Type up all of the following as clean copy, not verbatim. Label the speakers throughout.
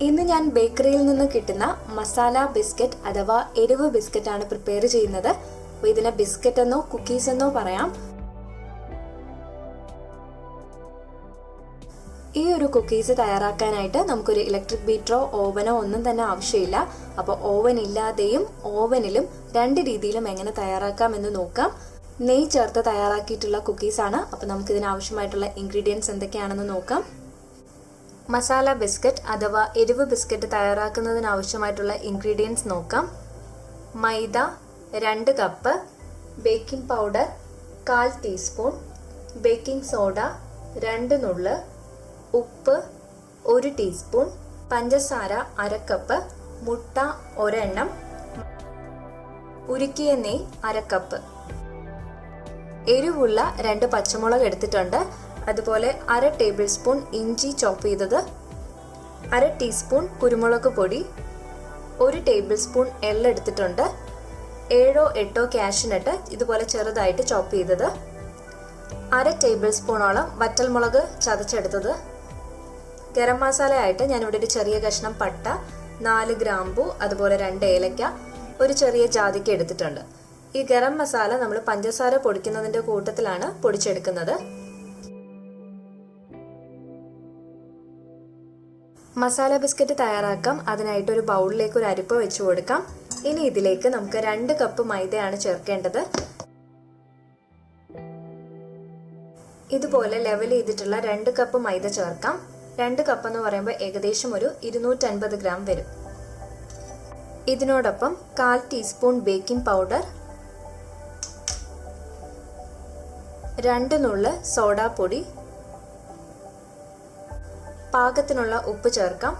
Speaker 1: ഇന്ന് ഞാൻ ബേക്കറിയിൽ നിന്ന് കിട്ടുന്ന മസാല ബിസ്ക്കറ്റ് അഥവാ എരിവ് ബിസ്ക്കറ്റ് ആണ് പ്രിപ്പയർ ചെയ്യുന്നത്. അപ്പോൾ ഇതിനെ ബിസ്ക്കറ്റ് എന്നോ കുക്കീസ് എന്നോ പറയാം. ഈ ഒരു കുക്കീസ് തയ്യാറാക്കാനായിട്ട് നമുക്കൊരു ഇലക്ട്രിക് ബീറ്ററോ ഓവനോ ഒന്നും തന്നെ ആവശ്യമില്ല. അപ്പോൾ ഓവൻ ഇല്ലാതെയും ഓവനിലും രണ്ട് രീതിയിലും എങ്ങനെ തയ്യാറാക്കാം എന്ന് നോക്കാം. നെയ്യ് ചേർത്ത് തയ്യാറാക്കിയിട്ടുള്ള കുക്കീസാണ്. അപ്പോൾ നമുക്കിതിന് ആവശ്യമായിട്ടുള്ള ഇൻഗ്രീഡിയൻസ് എന്തൊക്കെയാണെന്ന് നോക്കാം. മസാല ബിസ്ക്കറ്റ് അഥവാ എരിവ് ബിസ്ക്കറ്റ് തയ്യാറാക്കുന്നതിന് ആവശ്യമായിട്ടുള്ള ഇൻഗ്രീഡിയൻസ് നോക്കാം. മൈദ 2 cup, baking powder 1/4 teaspoon, baking soda 2 നുള്ള്, ഉപ്പ് 1 ടീസ്പൂൺ, പഞ്ചസാര 1/2 കപ്പ്, മുട്ട 1 എണ്ണം, ഉരുക്കിയ നെയ്യ് 1/2 കപ്പ്. എരിവുള്ള 2 പച്ചമുളക് എടുത്തിട്ടുണ്ട്. അതുപോലെ 1/2 ടേബിൾ സ്പൂൺ ഇഞ്ചി ചോപ്പ് ചെയ്തത്, 1/2 ടീസ്പൂൺ കുരുമുളക് പൊടി, 1 ടേബിൾ സ്പൂൺ എള്ള് എടുത്തിട്ടുണ്ട്, 7-8 കാഷ്നട്ട് ഇതുപോലെ ചെറുതായിട്ട് ചോപ്പ് ചെയ്തത്, 1/2 ടേബിൾ സ്പൂണോളം വറ്റൽമുളക് ചതച്ചെടുത്തത്. ഗരം മസാല ആയിട്ട് ഞാനിവിടെ ഒരു ചെറിയ കഷ്ണം പട്ട, 4 ഗ്രാമ്പു, അതുപോലെ 2 ഏലക്ക, ഒരു ചെറിയ ജാതിക്ക എടുത്തിട്ടുണ്ട്. ഈ ഗരം മസാല നമ്മൾ പഞ്ചസാര പൊടിക്കുന്നതിന്റെ കൂട്ടത്തിലാണ് പൊടിച്ചെടുക്കുന്നത്. മസാല ബിസ്ക്കറ്റ് തയ്യാറാക്കാം. അതിനായിട്ട് ഒരു ബൗളിലേക്ക് ഒരു അരിപ്പ വെച്ച് കൊടുക്കാം. ഇനി ഇതിലേക്ക് നമുക്ക് 2 കപ്പ് മൈദയാണ് ചേർക്കേണ്ടത്. ഇതുപോലെ ലെവൽ ചെയ്തിട്ടുള്ള 2 കപ്പ് മൈദ ചേർക്കാം. 2 കപ്പ് എന്ന് പറയുമ്പോൾ ഏകദേശം ഒരു 250 ഗ്രാം വരും. ഇതിനോടൊപ്പം 1/4 ടീസ്പൂൺ ബേക്കിംഗ് പൗഡർ, 2 നുള്ള് സോഡാപ്പൊടി, പാകത്തിനുള്ള ഉപ്പ് ചേർക്കാം.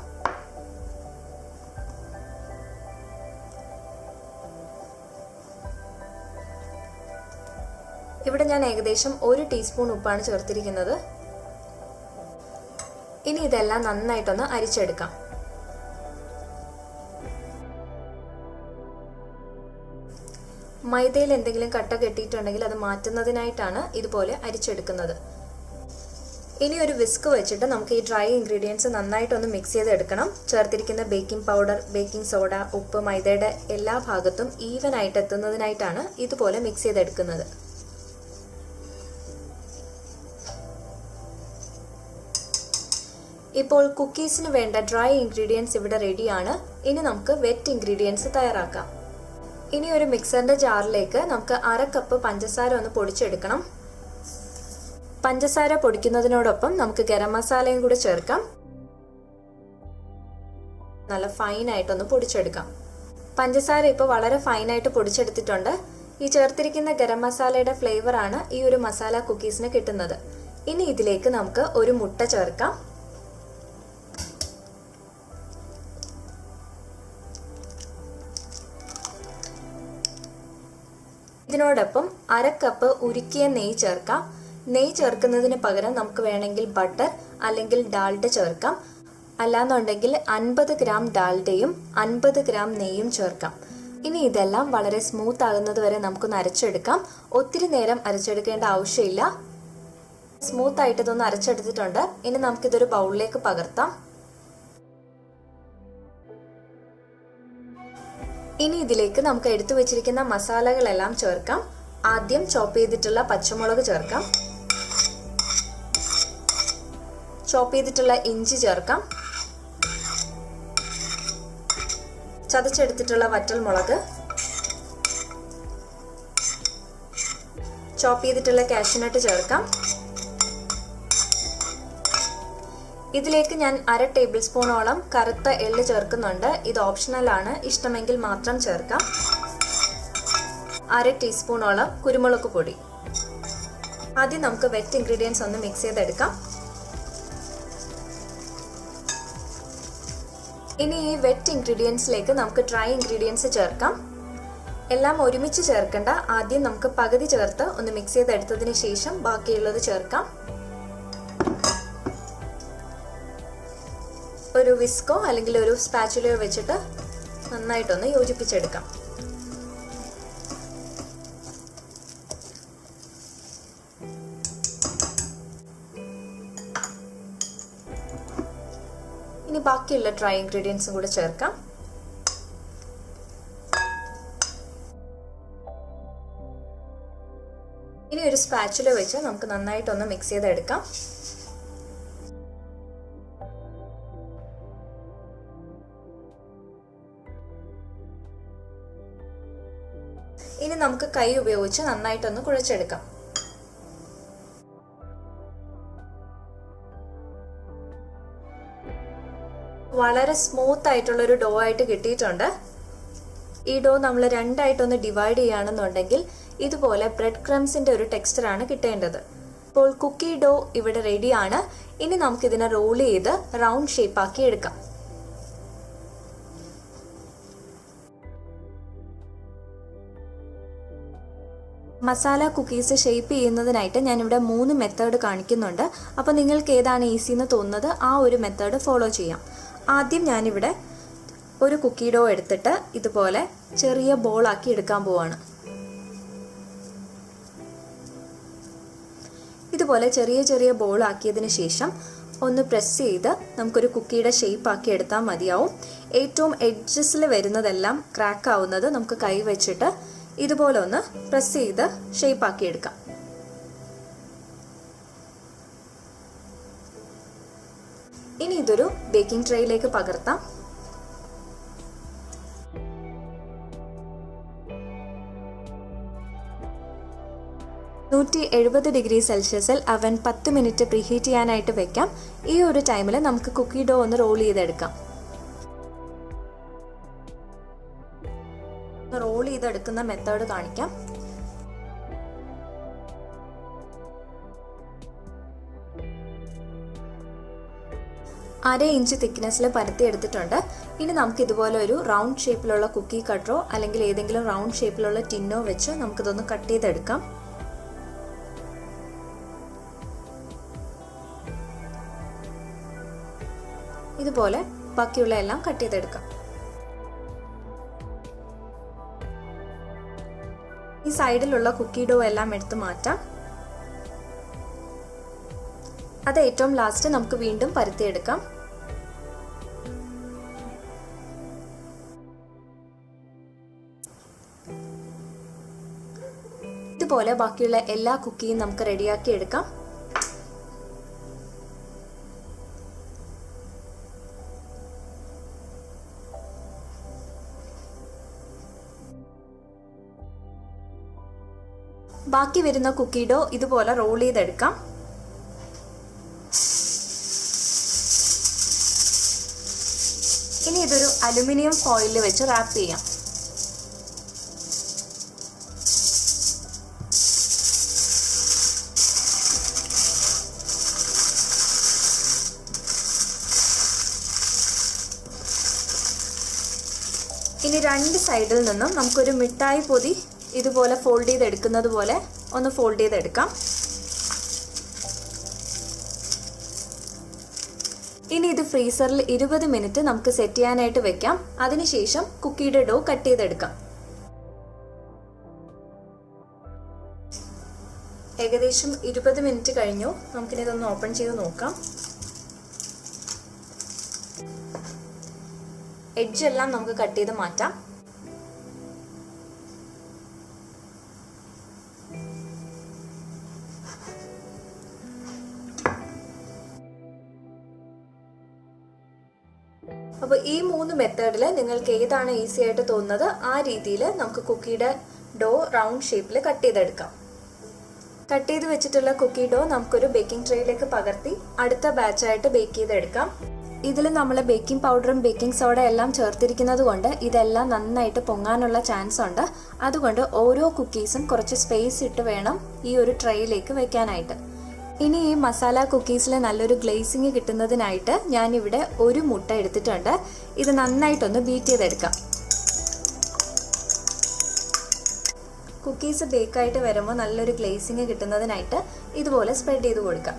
Speaker 1: ഇവിടെ ഞാൻ ഏകദേശം 1 ടീസ്പൂൺ ഉപ്പാണ് ചേർത്തിരിക്കുന്നത്. ഇനി ഇതെല്ലാം നന്നായിട്ടൊന്ന് അരിച്ചെടുക്കാം. മൈദയിൽ എന്തെങ്കിലും കട്ട കെട്ടിയിട്ടുണ്ടെങ്കിൽ അത് മാറ്റുന്നതിനായിട്ടാണ് ഇതുപോലെ അരിച്ചെടുക്കുന്നത്. ഇനി ഒരു വിസ്ക് വെച്ചിട്ട് നമുക്ക് ഈ ഡ്രൈ ഇൻഗ്രീഡിയൻസ് നന്നായിട്ടൊന്ന് മിക്സ് ചെയ്തെടുക്കണം. ചേർത്തിരിക്കുന്ന ബേക്കിംഗ് പൗഡർ, ബേക്കിംഗ് സോഡ, ഉപ്പ് മൈദയുടെ എല്ലാ ഭാഗത്തും ഈവൻ ആയിട്ട് എത്തുന്നതിനായിട്ടാണ് ഇതുപോലെ മിക്സ് ചെയ്തെടുക്കുന്നത്. ഇപ്പോൾ കുക്കീസിന് വേണ്ട ഡ്രൈ ഇൻഗ്രീഡിയൻസ് ഇവിടെ റെഡിയാണ്. ഇനി നമുക്ക് വെറ്റ് ഇൻഗ്രീഡിയൻസ് തയ്യാറാക്കാം. ഇനി ഒരു മിക്സറിന്റെ ജാറിലേക്ക് നമുക്ക് 1/2 കപ്പ് പഞ്ചസാര ഒന്ന് പൊടിച്ചെടുക്കണം. പഞ്ചസാര പൊടിക്കുന്നതിനോടൊപ്പം നമുക്ക് ഗരം മസാലയും കൂടി ചേർക്കാം. നല്ല ഫൈനായിട്ടൊന്ന് പൊടിച്ചെടുക്കാം. പഞ്ചസാര ഇപ്പോൾ വളരെ ഫൈനായിട്ട് പൊടിച്ചെടുത്തിട്ടുണ്ട്. ഈ ചേർത്തിരിക്കുന്ന ഗരം മസാലയുടെ ഫ്ലേവറാണ് ഈ ഒരു മസാല കുക്കീസിന് കിട്ടുന്നത്. ഇനി ഇതിലേക്ക് നമുക്ക് ഒരു മുട്ട ചേർക്കാം. ഇതിനോടൊപ്പം 1/2 കപ്പ് ഉരുക്കിയ നെയ്യ് ചേർക്കാം. നെയ്യ് ചേർക്കുന്നതിന് പകരം നമുക്ക് വേണമെങ്കിൽ ബട്ടർ അല്ലെങ്കിൽ ഡാൽഡ ചേർക്കാം. അല്ലാന്നുണ്ടെങ്കിൽ 50 ഗ്രാം ഡാൽഡയും 50 ഗ്രാം നെയ്യും ചേർക്കാം. ഇനി ഇതെല്ലാം വളരെ സ്മൂത്ത് ആകുന്നത് വരെ നമുക്കൊന്ന് അരച്ചെടുക്കാം. ഒത്തിരി നേരം അരച്ചെടുക്കേണ്ട ആവശ്യമില്ല. സ്മൂത്ത് ആയിട്ട് ഇതൊന്ന് അരച്ചെടുത്തിട്ടുണ്ട്. ഇനി നമുക്കിതൊരു ബൗളിലേക്ക് പകർത്താം. ഇനി ഇതിലേക്ക് നമുക്ക് എടുത്തു വെച്ചിരിക്കുന്ന മസാലകളെല്ലാം ചേർക്കാം. ആദ്യം ചോപ്പ് ചെയ്തിട്ടുള്ള പച്ചമുളക് ചേർക്കാം. ചോപ്പ് ചെയ്തിട്ടുള്ള ഇഞ്ചി ചേർക്കാം. ചതച്ചെടുത്തിട്ടുള്ള വറ്റൽമുളക്, ചോപ്പ് ചെയ്തിട്ടുള്ള കാഷ്നട്ട് ചേർക്കാം. ഇതിലേക്ക് ഞാൻ 1/2 ടേബിൾ സ്പൂണോളം കറുത്ത എള്ള് ചേർക്കുന്നുണ്ട്. ഇത് ഓപ്ഷണൽ ആണ്, ഇഷ്ടമെങ്കിൽ മാത്രം ചേർക്കാം. 1/2 ടീസ്പൂണോളം കുരുമുളക് പൊടി. ആദ്യം നമുക്ക് വെറ്റ് ഇൻഗ്രീഡിയൻസ് ഒന്ന് മിക്സ് ചെയ്തെടുക്കാം. ഇനി ഈ വെറ്റ് ഇൻഗ്രീഡിയൻസിലേക്ക് നമുക്ക് ഡ്രൈ ഇൻഗ്രീഡിയൻസ് ചേർക്കാം. എല്ലാം ഒരുമിച്ച് ചേർക്കണ്ട. ആദ്യം നമുക്ക് പകുതി ചേർത്ത് ഒന്ന് മിക്സ് ചെയ്തെടുത്തതിന് ശേഷം ബാക്കിയുള്ളത് ചേർക്കാം. ഒരു വിസ്കോ അല്ലെങ്കിൽ ഒരു സ്പാച്ചുലയോ വെച്ചിട്ട് നന്നായിട്ടൊന്ന് യോജിപ്പിച്ചെടുക്കാം. ഇനി ബാക്കിയുള്ള ഡ്രൈ ഇൻഗ്രീഡിയൻസും കൂടെ ചേർക്കാം. ഇനി ഒരു സ്പാച്ചുല വെച്ച് നമുക്ക് നന്നായിട്ടൊന്ന് മിക്സ് ചെയ്തെടുക്കാം. ഇനി നമുക്ക് കൈ ഉപയോഗിച്ച് നന്നായിട്ടൊന്ന് കുഴച്ചെടുക്കാം. വളരെ സ്മൂത്ത് ആയിട്ടുള്ള ഒരു ഡോ ആയിട്ട് കിട്ടിയിട്ടുണ്ട്. ഈ ഡോ നമ്മൾ രണ്ടായിട്ടൊന്ന് ഡിവൈഡ് ചെയ്യുകയാണെന്നുണ്ടെങ്കിൽ ഇതുപോലെ ബ്രെഡ് ക്രംസിന്റെ ഒരു ടെക്സ്ചറാണ് കിട്ടേണ്ടത്. ഇപ്പോൾ കുക്കി ഡോ ഇവിടെ റെഡിയാണ്. ഇനി നമുക്കിതിനെ റോൾ ചെയ്ത് റൗണ്ട് ഷേപ്പ് ആക്കി എടുക്കാം. മസാല കുക്കീസ് ഷേപ്പ് ചെയ്യുന്നതിനായിട്ട് ഞാനിവിടെ 3 മെത്തേഡ് കാണിക്കുന്നുണ്ട്. അപ്പോൾ നിങ്ങൾക്ക് ഏതാണ് ഈസി എന്ന് തോന്നുന്നത് ആ ഒരു മെത്തേഡ് ഫോളോ ചെയ്യാം. ആദ്യം ഞാനിവിടെ ഒരു കുക്കി ഡോ എടുത്തിട്ട് ഇതുപോലെ ചെറിയ ബോളാക്കി എടുക്കാൻ പോവാണ്. ഇതുപോലെ ചെറിയ ചെറിയ ബോൾ ആക്കിയതിന് ശേഷം ഒന്ന് പ്രസ് ചെയ്ത് നമുക്കൊരു കുക്കിയുടെ ഷേപ്പ് ആക്കി എടുത്താൽ മതിയാവും. ഏറ്റവും എഡ്ജസിൽ വരുന്നതെല്ലാം ക്രാക്ക് ആവുന്നത് നമുക്ക് കൈ വെച്ചിട്ട് ഇതുപോലെ ഒന്ന് പ്രസ് ചെയ്ത് ഷേപ്പ് ആക്കി എടുക്കാം. ഇനി ഇതൊരു ബേക്കിംഗ് ട്രേയിലേക്ക് പകർത്താം. $170°C അവൻ 10 മിനിറ്റ് പ്രീഹീറ്റ് ചെയ്യാനായിട്ട് വെക്കാം. ഈ ഒരു ടൈമിൽ നമുക്ക് കുക്കി ഡോ ഒന്ന് റോൾ ചെയ്തെടുക്കാം. റോൾ ചെയ്തെടുക്കുന്ന മെത്തേഡ് കാണിക്കാം. അര ഇഞ്ച് തിക്നെസ്സിൽ പരത്തി എടുത്തിട്ടുണ്ട്. ഇനി നമുക്ക് ഇതുപോലെ ഒരു റൗണ്ട് ഷേപ്പിലുള്ള കുക്കി കട്ടറോ അല്ലെങ്കിൽ ഏതെങ്കിലും റൗണ്ട് ഷേപ്പിലുള്ള ടിന്നോ വെച്ച് നമുക്കിതൊന്ന് കട്ട് ചെയ്തെടുക്കാം. ഇതുപോലെ ബാക്കിയുള്ള എല്ലാം കട്ട് ചെയ്തെടുക്കാം. ഈ സൈഡിലുള്ള കുക്കി ഡോ എല്ലാം എടുത്ത് മാറ്റാം. അത് ഏറ്റവും ലാസ്റ്റ് നമുക്ക് വീണ്ടും പരത്തിയെടുക്കാം. ഇതുപോലെ ബാക്കിയുള്ള എല്ലാ കുക്കിയും നമുക്ക് റെഡിയാക്കി എടുക്കാം. ബാക്കി വരുന്ന കുക്കി ഡോ ഇതുപോലെ റോൾ ചെയ്തെടുക്കാം. ഇനി ഇതൊരു അലുമിനിയം ഫോയിലിൽ വെച്ച് റാപ്പ് ചെയ്യാം. ഇനി രണ്ട് സൈഡിൽ നിന്നും നമുക്കൊരു മിഠായി പൊതി ഇതുപോലെ ഫോൾഡ് ചെയ്തെടുക്കുന്നത് പോലെ ഒന്ന് ഫോൾഡ് ചെയ്തെടുക്കാം. ഇനി ഇത് ഫ്രീസറിൽ 20 മിനിറ്റ് നമുക്ക് സെറ്റ് ചെയ്യാനായിട്ട് വെക്കാം. അതിനുശേഷം കുക്കിയുടെ ഡോ കട്ട് ചെയ്തെടുക്കാം. ഏകദേശം 20 മിനിറ്റ് കഴിഞ്ഞു. നമുക്കിനി ഇതൊന്ന് ഓപ്പൺ ചെയ്ത് നോക്കാം. എഡ്ജ് എല്ലാം നമുക്ക് കട്ട് ചെയ്ത് മാറ്റാം. അപ്പോൾ ഈ 3 മെത്തേഡിൽ നിങ്ങൾക്ക് ഏതാണ് ഈസി ആയിട്ട് തോന്നുന്നത് ആ രീതിയിൽ നമുക്ക് കുക്കിയുടെ ഡോ റൗണ്ട് ഷേപ്പിൽ കട്ട് ചെയ്തെടുക്കാം. കട്ട് ചെയ്ത് വെച്ചിട്ടുള്ള കുക്കി ഡോ നമുക്കൊരു ബേക്കിംഗ് ട്രേയിലേക്ക് പകർത്തി അടുത്ത ബാച്ചായിട്ട് ബേക്ക് ചെയ്തെടുക്കാം. ഇതിൽ നമ്മൾ ബേക്കിംഗ് പൗഡറും ബേക്കിംഗ് സോഡ എല്ലാം ചേർത്തിരിക്കുന്നത് കൊണ്ട് ഇതെല്ലാം നന്നായിട്ട് പൊങ്ങാനുള്ള ചാൻസ് ഉണ്ട്. അതുകൊണ്ട് ഓരോ കുക്കീസും കുറച്ച് സ്പേസ് ഇട്ട് വേണം ഈ ഒരു ട്രേയിലേക്ക് വെക്കാനായിട്ട്. ഇനി ഈ മസാല കുക്കീസിൽ നല്ലൊരു ഗ്ലേസിങ് കിട്ടുന്നതിനായിട്ട് ഞാനിവിടെ ഒരു മുട്ട എടുത്തിട്ടുണ്ട്. ഇത് നന്നായിട്ടൊന്ന് ബീറ്റ് ചെയ്തെടുക്കാം. കുക്കീസ് ബേക്കായിട്ട് വരുമ്പോൾ നല്ലൊരു ഗ്ലേസിങ് കിട്ടുന്നതിനായിട്ട് ഇതുപോലെ സ്പ്രെഡ് ചെയ്ത് കൊടുക്കാം.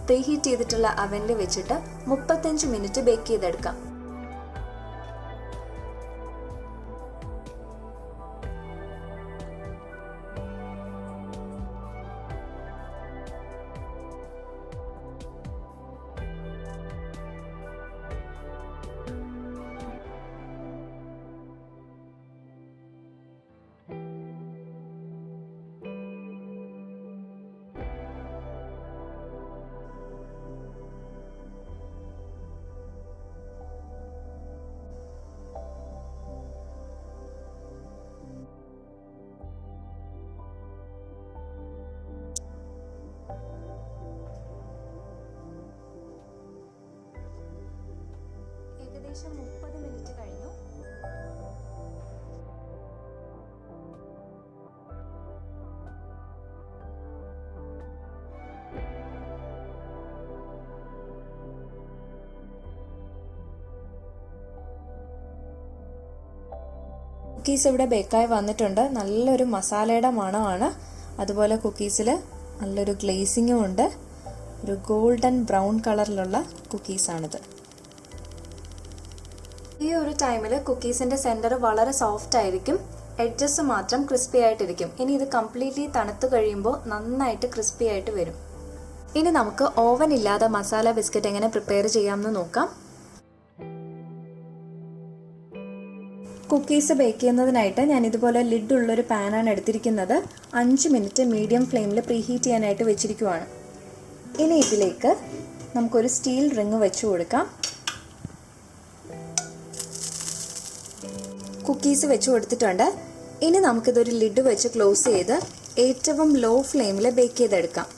Speaker 1: പ്രീഹീറ്റ് ചെയ്തിട്ടുള്ള അവനിൽ വെച്ചിട്ട് 35 മിനിറ്റ് ബേക്ക് ചെയ്തെടുക്കാം. ഏകദേശം 30 മിനിറ്റ് കഴിഞ്ഞു. കുക്കീസ് ഇവിടെ ബേക്കായി വന്നിട്ടുണ്ട്. നല്ലൊരു മസാലയുടെ മണമാണ്. അതുപോലെ കുക്കീസിൽ നല്ലൊരു ഗ്ലേസിങ്ങും ഉണ്ട്. ഒരു ഗോൾഡൻ ബ്രൗൺ കളറിലുള്ള കുക്കീസാണിത്. ഈ ഒരു ടൈമിൽ കുക്കീസിൻ്റെ സെൻറ്റർ വളരെ സോഫ്റ്റ് ആയിരിക്കും, എഡ്ജസ് മാത്രം ക്രിസ്പി ആയിട്ടിരിക്കും. ഇനി ഇത് കംപ്ലീറ്റ്ലി തണുത്ത് കഴിയുമ്പോൾ നന്നായിട്ട് ക്രിസ്പി ആയിട്ട് വരും. ഇനി നമുക്ക് ഓവൻ ഇല്ലാതെ മസാല ബിസ്ക്കറ്റ് എങ്ങനെ പ്രിപ്പയർ ചെയ്യാമെന്ന് നോക്കാം. കുക്കീസ് ബേക്ക് ചെയ്യുന്നതിനായിട്ട് ഞാൻ ഇതുപോലെ ലിഡ് ഉള്ളൊരു പാനാണ് എടുത്തിരിക്കുന്നത്. 5 മിനിറ്റ് മീഡിയം ഫ്ലെയിമിൽ പ്രീഹീറ്റ് ചെയ്യാനായിട്ട് വെച്ചിരിക്കുവാണ്. ഇനി ഇതിലേക്ക് നമുക്കൊരു സ്റ്റീൽ റിങ് വെച്ച് കൊടുക്കാം. കുക്കീസ് വെച്ച് കൊടുത്തിട്ടുണ്ട്. ഇനി നമുക്കിതൊരു ലിഡ് വെച്ച് ക്ലോസ് ചെയ്ത് ഏറ്റവും ലോ ഫ്ലെയിമിൽ ബേക്ക് ചെയ്തെടുക്കാം.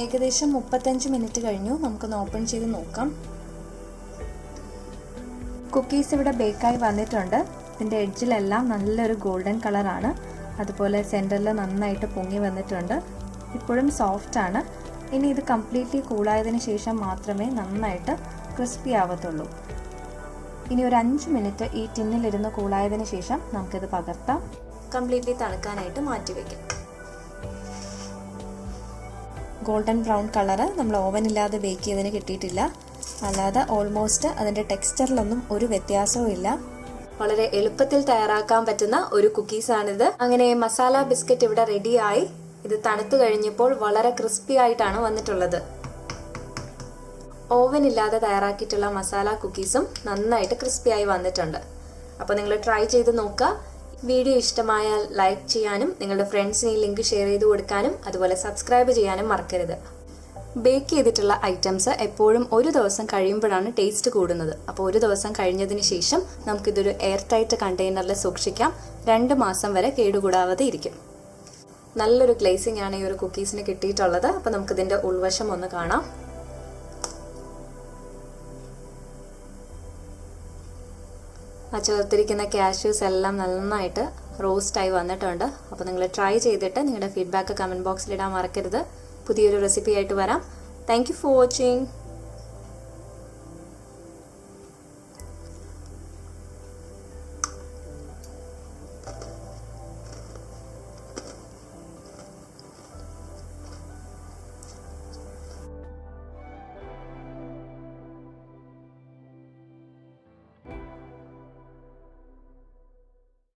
Speaker 1: ഏകദേശം 35 മിനിറ്റ് കഴിഞ്ഞു. നമുക്കൊന്ന് ഓപ്പൺ ചെയ്ത് നോക്കാം. കുക്കീസ് ഇവിടെ ബേക്കായി വന്നിട്ടുണ്ട്. ഇതിൻ്റെ എഡ്ജിലെല്ലാം നല്ലൊരു ഗോൾഡൻ കളറാണ്. അതുപോലെ സെൻറ്ററിൽ നന്നായിട്ട് പൊങ്ങി വന്നിട്ടുണ്ട്. ഇപ്പോഴും സോഫ്റ്റാണ്. ഇനി ഇത് കംപ്ലീറ്റ്ലി കൂളായതിനു ശേഷം മാത്രമേ നന്നായിട്ട് ക്രിസ്പി ആവത്തുള്ളൂ. ഇനി ഒരു 5 മിനിറ്റ് ഈ ടിന്നിലിരുന്ന് കൂളായതിനു ശേഷം നമുക്കിത് പകർത്താം. കംപ്ലീറ്റ്ലി തണുക്കാനായിട്ട് മാറ്റിവെക്കാം. ഗോൾഡൻ ബ്രൗൺ കളറ് നമ്മൾ ഓവനില്ലാതെ ബേക്ക് ചെയ്തതിന് കിട്ടിയിട്ടില്ല. അല്ലാതെ ഓൾമോസ്റ്റ് അതിൻ്റെ ടെക്സ്ചറിലൊന്നും ഒരു വ്യത്യാസവും ഇല്ല. വളരെ എളുപ്പത്തിൽ തയ്യാറാക്കാൻ പറ്റുന്ന ഒരു കുക്കീസാണിത്. അങ്ങനെ മസാല ബിസ്ക്കറ്റ് ഇവിടെ റെഡിയായി. ഇത് തണുത്തു കഴിഞ്ഞപ്പോൾ വളരെ ക്രിസ്പി ആയിട്ടാണ് വന്നിട്ടുള്ളത്. ഓവനില്ലാതെ തയ്യാറാക്കിയിട്ടുള്ള മസാല കുക്കീസും നന്നായിട്ട് ക്രിസ്പിയായി വന്നിട്ടുണ്ട്. അപ്പോൾ നിങ്ങൾ ട്രൈ ചെയ്ത് നോക്കുക. വീഡിയോ ഇഷ്ടമായാൽ ലൈക്ക് ചെയ്യാനും നിങ്ങളുടെ ഫ്രണ്ട്സിന് ഈ ലിങ്ക് ഷെയർ ചെയ്ത് കൊടുക്കാനും അതുപോലെ സബ്സ്ക്രൈബ് ചെയ്യാനും മറക്കരുത്. ബേക്ക് ചെയ്തിട്ടുള്ള ഐറ്റംസ് എപ്പോഴും ഒരു ദിവസം കഴിയുമ്പോഴാണ് ടേസ്റ്റ് കൂടുന്നത്. അപ്പോൾ ഒരു ദിവസം കഴിഞ്ഞതിന് ശേഷം നമുക്കിതൊരു എയർ ടൈറ്റ് കണ്ടെയ്നറിൽ സൂക്ഷിക്കാം. 2 മാസം വരെ കേടുകൂടാതെ ഇരിക്കും. നല്ലൊരു ഗ്ലേസിംഗ് ആണ് ഈ ഒരു കുക്കീസിന് കിട്ടിയിട്ടുള്ളത്. അപ്പോൾ നമുക്കിതിൻ്റെ ഉൾവശം ഒന്ന് കാണാം. ആ ചേർത്തിരിക്കുന്ന കാഷ്യൂസ് എല്ലാം നന്നായിട്ട് റോസ്റ്റായി വന്നിട്ടുണ്ട്. അപ്പോൾ നിങ്ങൾ ട്രൈ ചെയ്തിട്ട് നിങ്ങളുടെ ഫീഡ്ബാക്ക് കമൻറ്റ് ബോക്സിൽ ഇടാൻ മറക്കരുത്. പുതിയൊരു റെസിപ്പി ആയിട്ട് വരാം. Thank you for watching.